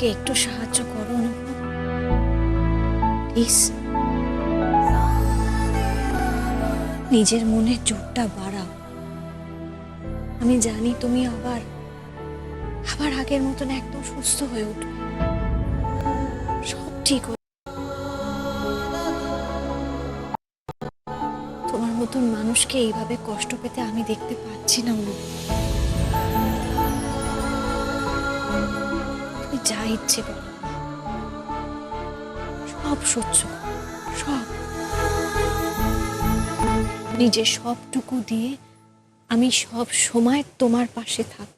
আমাকে একটু সাহায্য করো অনুভব, প্লিজ। নিজের মনের জোরটা বাড়াও। আমি জানি তুমি আবার আবার আগের মতন একদম সুস্থ হয়ে উঠবে, সব ঠিক হবে। তোমার মতন মানুষকে এইভাবে কষ্ট পেতে আমি দেখতে পাচ্ছি না অনুভব। তুমি যা ইচ্ছে করো, সব সহ্য করো, সব। নিজের সবটুকু দিয়ে আমি সব সময় তোমার পাশে থাকবো।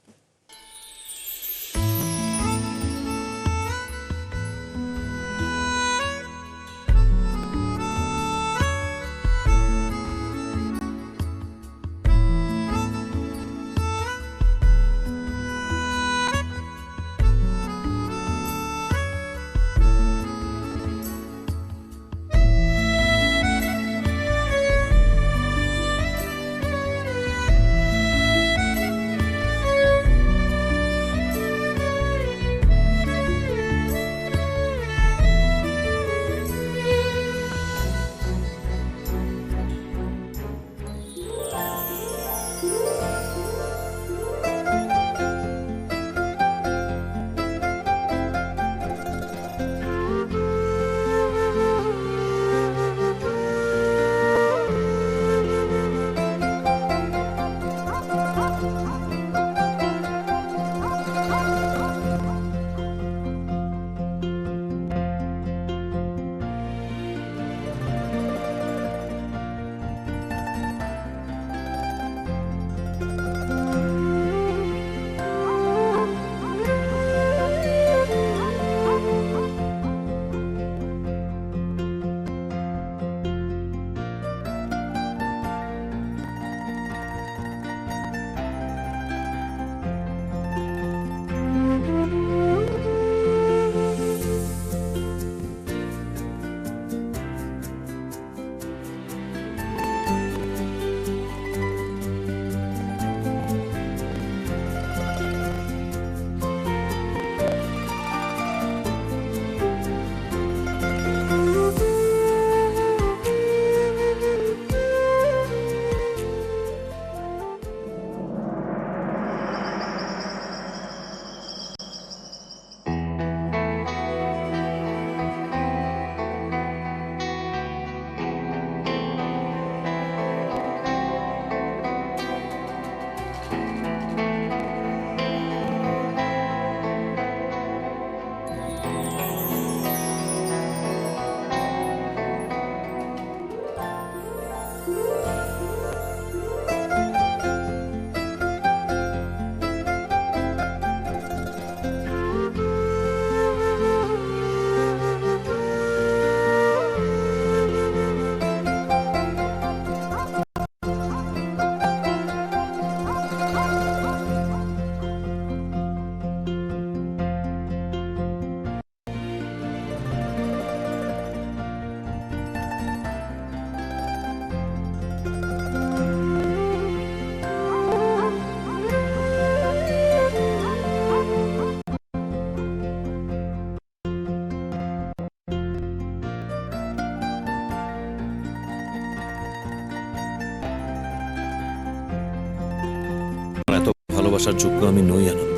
এত ভালোবাসার যোগ্য আমি নই আনন্দ।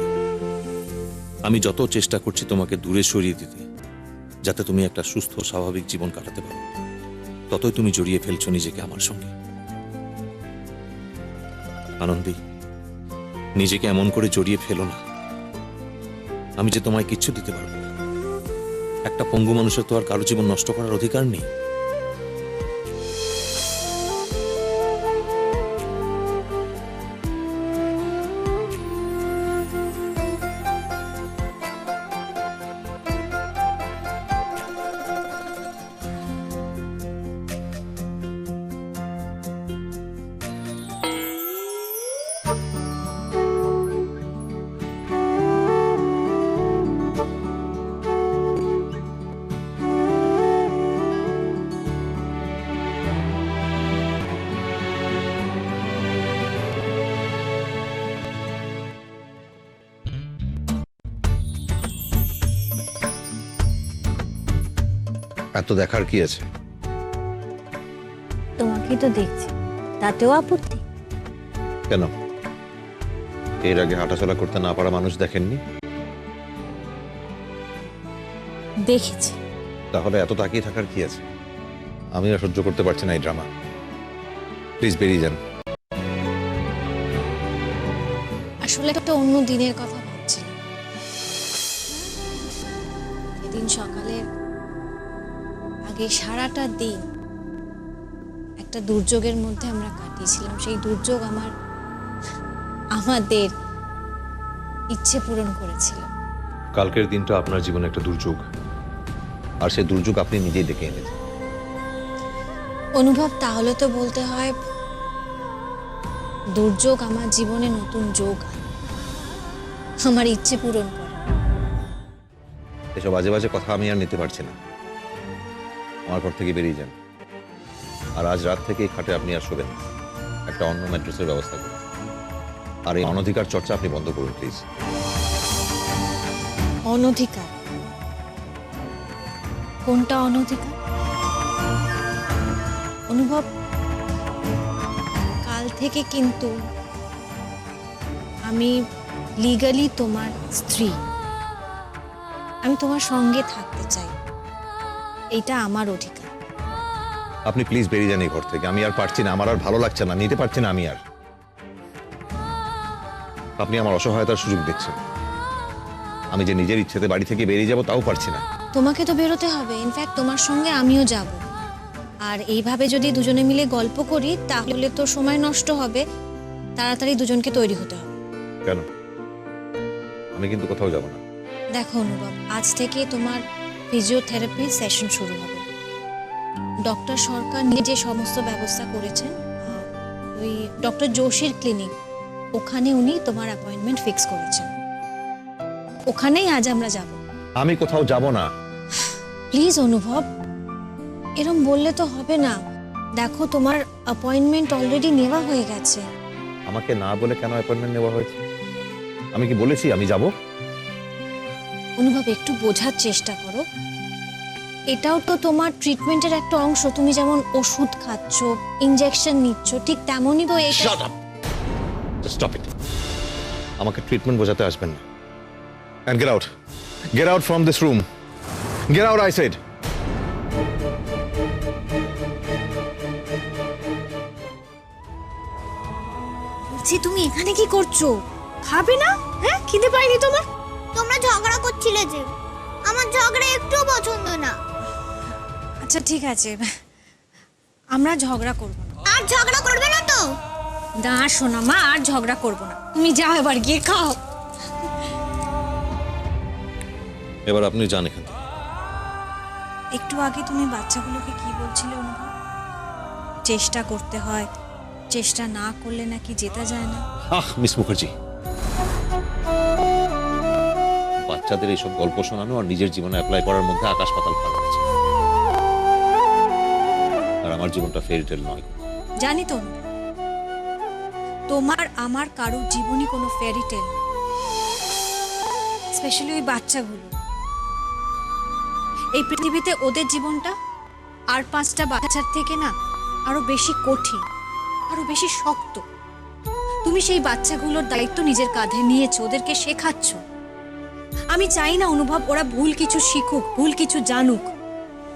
আমি যত চেষ্টা করছি তোমাকে দূরে সরিয়ে দিতে, যাতে তুমি একটা সুস্থ স্বাভাবিক জীবন কাটাতে পারো, ততই তুমি জড়িয়ে ফেলছো নিজেকে আমার সঙ্গে। আনন্দী, নিজেকে এমন করে জড়িয়ে ফেলো না। আমি যে তোমায় কিচ্ছু দিতে পারবো না। একটা পঙ্গু মানুষের তো আর কারো জীবন নষ্ট করার অধিকার নেই। এত দেখার কি আছে? তোমাকেই তো দেখছি, তাতেও আপত্তি? কেন, এর আগে হাঁটাচলা করতে না পারা মানুষ দেখেননি? দেখেছি। তাহলে এত তাকিয়ে থাকার কি আছে? আমি আর সহ্য করতে পারছি না এই ড্রামা। প্লিজ বেরিয়ে যান। আসলে একটা অন্য দিনের কথা ভাবছিলাম। সেদিন সকালের আগে সারাটা দিন একটা দুর্যোগের মধ্যে আমরা কাটিয়েছিলাম। সেই দুর্যোগ আমাদের ইচ্ছে পূরণ করেছিল। কালকের দিনটা আপনার জীবনে একটা দুর্যোগ, আর সেই দুর্যোগ আপনি নিজেই ডেকে এনেছেন। অনুভব, তাহলে তো বলতে হয় দুর্যোগ আমার জীবনে নতুন যোগ আনে, আমার ইচ্ছে পূরণ করে। এসব বাজে বাজে কথা আমি আর নিতে পারছি না। আমার ঘর থেকে বেরিয়ে যান। আর আজ রাত থেকে এই খাটে আপনি আর শোবেন না। একটা অন্য ম্যাট্রেসের ব্যবস্থা করুন। আর এই অনধিকার চর্চা আপনি বন্ধ করুন প্লিজ। অনধিকার? কোনটা অনধিকার? অনুভব, কাল থেকে কিন্তু আমি লিগালি তোমার স্ত্রী। আমি তোমার সঙ্গে থাকতে চাই, এইটা আমার অধিকার। আপনি প্লিজ বেরিয়ে যান এই ঘর থেকে। আমি আর পারছি না, আমার আর ভালো লাগছে না, নিতে পারছি না আমি আর। আপনি আমার অসহায়তার সুযোগ দেখছেন। আমি যে নিজের ইচ্ছেতে বাড়ি থেকে বেরিয়ে যাব তাও পারছি না। তোমাকে তো বেরোতে হবে, ইনফ্যাক্ট তোমার সঙ্গে আমিও যাব। আর এইভাবে যদি দুজনে মিলে গল্প করি তাহলে তো সময় নষ্ট হবে। তাড়াতাড়ি দুজনকে তৈরি হতে হবে। কেন? আমি কিন্তু কোথাও যাব না। দেখো অনুভব, আজ থেকে তোমার ফিজিওথেরাপি সেশন শুরু হবে। ডক্টর সরকার নিজে সমস্ত ব্যবস্থা করেছেন। ওই ডক্টর জোশীর ক্লিনিক, ওখানে উনি তোমার অ্যাপয়েন্টমেন্ট ফিক্স করেছেন। ওখানেই আজ আমরা যাব। আমি কোথাও যাব না। প্লিজ অনুভব, এরম বললে তো হবে না। দেখো, তোমার অ্যাপয়েন্টমেন্ট অলরেডি নেওয়া হয়ে গেছে। আমাকে না বলে কেন অ্যাপয়েন্টমেন্ট নেওয়া হয়েছে? আমি কি বলেছি আমি যাব? অনুভব, একটু বোঝার চেষ্টা করো। এটাও তো তোমার ট্রিটমেন্টের একটা অংশ। তুমি যেমন ওষুধ খাচ্ছ, ইনজেকশন নিচ্ছ, ঠিক তেমনই তো এটা। Shut up! Just stop it. আমাকে ট্রিটমেন্ট বোঝাতে আসবেন না। And get out. Get out from this room. Get out, I said. বলছি, তুমি এখানে কি করছো? খাবে না? হ্যাঁ, খিদে পাইনি তোমার? তোমরা ঝগড়া করছিলে যে, আমার ঝগড়া একটুও পছন্দ না। আচ্ছা ঠিক আছে, আমরা ঝগড়া করব না। আর ঝগড়া করবে না তো? না শোনা মা, আর ঝগড়া করব না। তুমি যাও, এবার গিয়ে খাও। এবার আপনি যান এখান থেকে। একটু আগে তুমি বাচ্চাগুলোকে কি বলছিলে অনুভব? চেষ্টা করতে হয়, চেষ্টা না করলে নাকি জেতা যায় না। মিস মুখার্জি, বাচ্চাদের এইসব গল্প শোনানো আর নিজের জীবনে অ্যাপ্লাই করার মধ্যে আকাশ পাতাল ফারাক আছে। আর আমার জীবনটা ফেয়ারি টেল নয়। জানি তো অনুভব, তোমার আমার কারোর জীবনই কোনো ফেয়ারি টেল না। স্পেশালি ওই বাচ্চাগুলো। এই পৃথিবীতে ওদের জীবনটা আর 5টা বাচ্চার থেকে না আরো বেশি কঠিন, আরো বেশি শক্ত। তুমি সেই বাচ্চাগুলোর দায়িত্ব নিজের কাঁধে নিয়েছো, ওদেরকে শেখাচ্ছ। আমি চাই না অনুভব ওরা ভুল কিছু শিখুক, ভুল কিছু জানুক।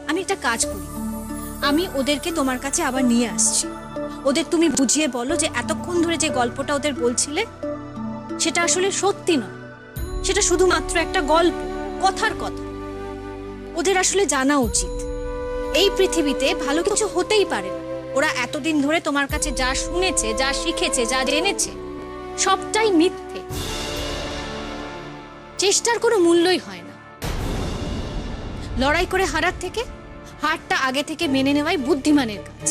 আমি একটা কাজ করি, আমি ওদেরকে তোমার কাছে আবার নিয়ে আসছি। ওদের তুমি বুঝিয়ে বলো যে এতক্ষণ ধরে যে গল্পটা ওদের বলছিলে সেটা আসলে সত্যি নয়, সেটা শুধুমাত্র একটা গল্প, কথার কথা। ওদের আসলে জানা উচিত এই পৃথিবীতে ভালো কিছু হতেই পারে না। ওরা এতদিন ধরে তোমার কাছে যা শুনেছে, যা শিখেছে, যা জেনেছে, সবটাই মিথ্যে। চেষ্টার কোনো মূল্যই হয় না। লড়াই করে হারার থেকে হারটা আগে থেকে মেনে নেওয়াই বুদ্ধিমানের কাজ।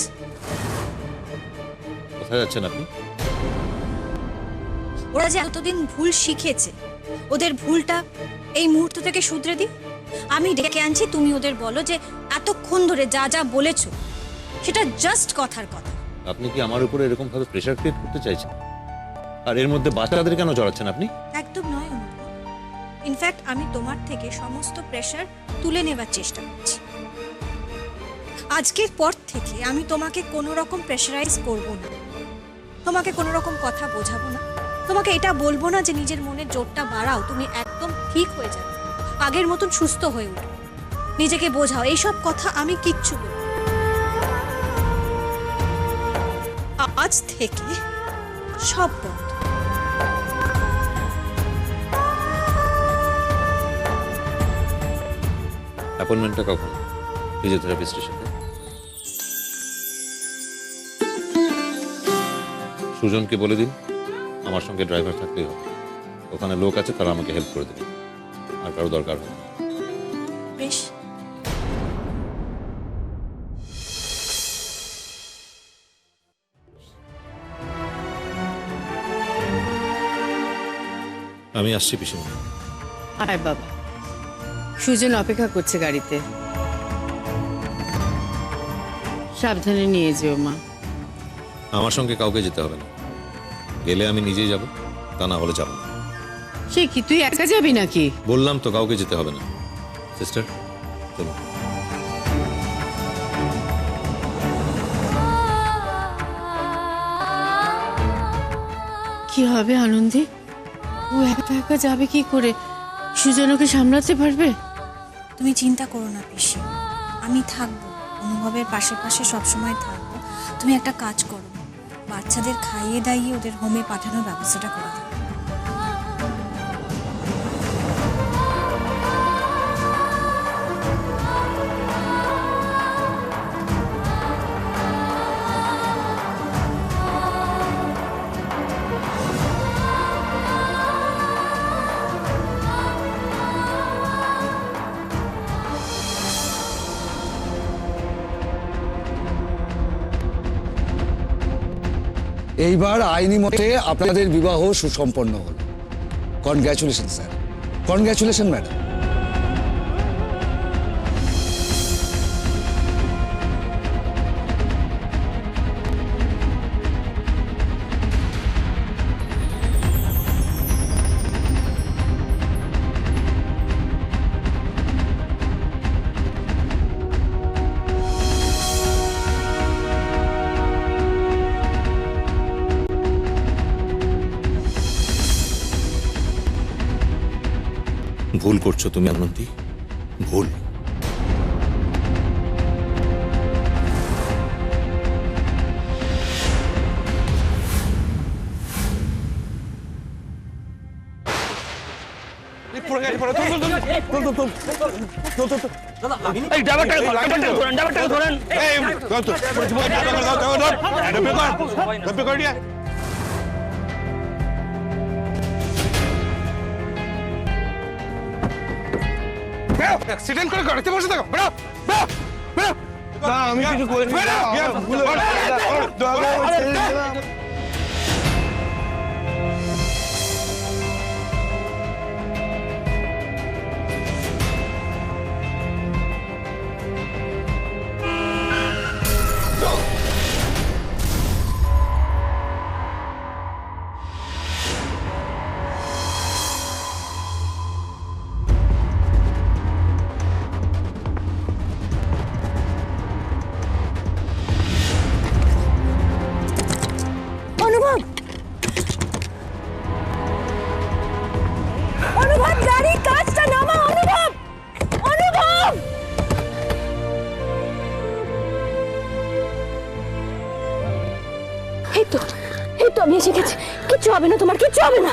কোথায় যাচ্ছেন আপনি? ওরা যে এতদিন ভুল শিখেছে, ওদের ভুলটা এই মুহূর্ত থেকে শুধরে দিই। আমি ডেকে আনছি, তুমি ওদের বলো যে এতক্ষণ ধরে যা যা বলেছো সেটা জাস্ট কথার কথা। আপনি কি আমার উপরে এরকম ভাবে প্রেশার ক্রিয়েট করতে চাইছেন? আর এর মধ্যে বাচ্চাদের কেন জড়াচ্ছেন আপনি? একদম নয় অনুভব। ইনফ্যাক্ট আমি তোমার থেকে সমস্ত প্রেশার তুলে নেবার চেষ্টা করছি। আজকের পর থেকে আমি তোমাকে কোনো রকম প্রেশারাইজ করব না, তোমাকে কোনো রকম কথা বোঝাবো না, তোমাকে এটা বলবো না যে নিজের মনের জোরটা বাড়াও, তুমি একদম ঠিক হয়ে যাবে, আগের মতন সুস্থ হয়ে উঠো, নিজেকে বোঝাও, এইসব কথা আমি কিচ্ছু বলবো না। আজ থেকে সব বন্ধ। অ্যাপয়েন্টমেন্টটা কখন? ফিজিওথেরাপিস্টের সাথে? সুজনকে বলে দিন আমার সঙ্গে ড্রাইভার থাকতেই হবে, ওখানে লোক আছে, তারা আমাকে হেল্প করে দেবে, আর কারো দরকার হবে না। বেশ, আমি আসছি পিসিমা। আয় বাবা, সুজন অপেক্ষা করছে গাড়িতে। সাবধানে নিয়ে যেও মা। আমার সঙ্গে কাউকে যেতে হবে না, গেলে আমি নিজেই যাব, তা না হলে যাব না। সে কি তুই একা যাবি নাকি? বললাম তো কাউকে যেতে হবে না। সিস্টার চলো। কি হবে আনন্দে? ও একা একা যাবে কি করে? সুজন ওকে সামলাতে পারবে? তুমি চিন্তা করো না পিসি, আমি থাকবো, অনুভবের পাশে পাশে সবসময় থাকবো। তুমি একটা কাজ করো, বাচ্চাদের খাইয়ে দাইয়ে ওদের হোমে পাঠানোর ব্যবস্থাটা করে দাও। এইবার আইনি মতে আপনাদের বিবাহ সুসম্পন্ন হলো। Congratulation sir, congratulation madam. ভুল করছো তুমি আনন্দী, ভুল। অ্যাক্সিডেন্ট করে গাড়িতে বসে থাকো, বেরো বেরো বেরো। না আমি কিছু করিনি, অনুভব, অনুভব, গাড়ির কাজটা নামা। অনুভব, অনুভব, এই তো আমি এসে গেছি। কিচ্ছু হবে না, তোমার কিচ্ছু হবে না।